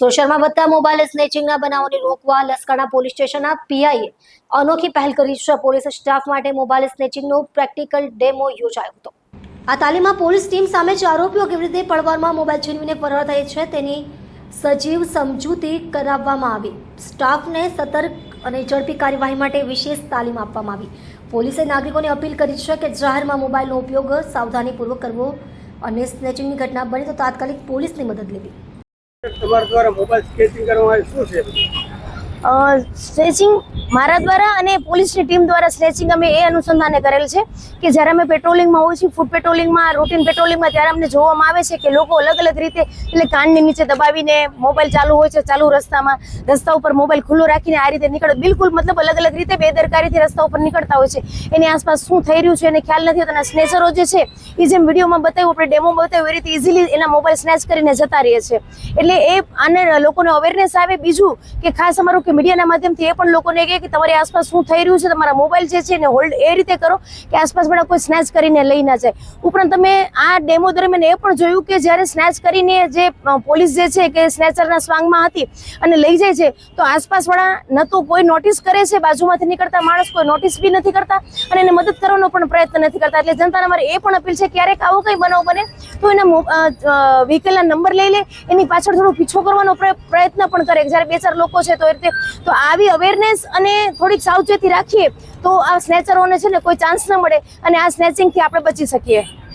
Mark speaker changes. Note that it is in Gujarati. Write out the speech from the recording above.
Speaker 1: સોશિયલમાં વધતા મોબાઈલ સ્નેચિંગના બનાવોને રોકવા લસકાણા પોલીસ સ્ટેશનના પીઆઈએ અનોખી પહેલ કરી છે। પોલીસ સ્ટાફ માટે મોબાઈલ સ્નેચિંગનો પ્રેક્ટિકલ ડેમો યોજાયો હતો। આ તાલીમમાં પોલીસ ટીમ સામે જ આરોપીઓ કેવી રીતે પળવારમાં મોબાઈલ છીનવીને ફરાર થાય છે તેની સજીવ સમજૂતી કરાવવામાં આવી। સ્ટાફને સતર્ક અને ઝડપી કાર્યવાહી માટે વિશેષ તાલીમ આપવામાં આવી। પોલીસે નાગરિકોને અપીલ કરી છે કે જાહેરમાં મોબાઈલનો ઉપયોગ સાવધાનીપૂર્વક કરવો અને સ્નેચિંગની ઘટના બને તો તાત્કાલિક પોલીસની મદદ લેવી।
Speaker 2: તમારા દ્વારા મોબાઈલ સ્કેચિંગ કરવામાં શું છે?
Speaker 3: સ્નેચિંગ મારા દ્વારા અને પોલીસની ટીમ દ્વારા સ્નેચિંગ અમે એ અનુસંધાને કરેલ છે કે જ્યારે અમે પેટ્રોલિંગમાં હોઈએ છીએ, ફૂડ પેટ્રોલિંગમાં, રૂટીન પેટ્રોલિંગમાં, ત્યારે અમને જોવામાં આવે છે કે લોકો અલગ અલગ રીતે એટલે કાનની નીચે દબાવીને મોબાઈલ ચાલુ હોય છે, ચાલુ રસ્તા ઉપર મોબાઈલ ખુલ્લો રાખીને આ રીતે નીકળે, બિલકુલ મતલબ અલગ અલગ રીતે બેદરકારીથી રસ્તા ઉપર નીકળતા હોય છે। એની આસપાસ શું થઈ રહ્યું છે એને ખ્યાલ નથી હોતો। સ્નેચરો જે છે એ જેમ વિડીયોમાં બતાવ્યું, આપણે ડેમોમાં બતાવ્યું, એ રીતે ઇઝીલી એના મોબાઈલ સ્નેચ કરીને જતા રહે છે। એટલે એ આને લોકોને અવેરનેસ આવે। બીજું કે ખાસ અમારું કે મીડિયાના માધ્યમથી એ પણ લોકોને કહે કે તમારી આસપાસ શું થઈ રહ્યું છે, તમારા મોબાઈલ જે છે એને હોલ્ડ એ રીતે કરો કે આસપાસ બધા કોઈ સ્નેચ કરીને લઈ ના જાય। ઉપરાંત તમે આ ડેમો દરમિયાન એ પણ જોયું કે જ્યારે સ્નેચ કરીને જે પોલીસ જે છે કે સ્નેચરના સ્વાંગમાં હતી અને લઈ જાય છે તો આસપાસવાળા ન તો કોઈ નોટિસ કરે છે, બાજુમાંથી નીકળતા માણસ કોઈ નોટિસ બી નથી કરતા અને એને મદદ કરવાનો પણ પ્રયત્ન નથી કરતા। એટલે જનતાને અમારે એ પણ અપીલ છે ક્યારેક આવો કંઈ બનાવ બને તો એના વ્હીકલના નંબર લઈ લે, એની પાછળ થોડો પીછો કરવાનો પ્રયત્ન પણ કરે। જ્યારે બે ચાર લોકો છે તો એ રીતે તો આવી અવેરનેસ અને થોડીક સાવચેતી રાખીએ તો આ સ્નેચરોને છે ને કોઈ ચાન્સ ન મળે અને આ સ્નેચિંગથી આપણે બચી શકીએ।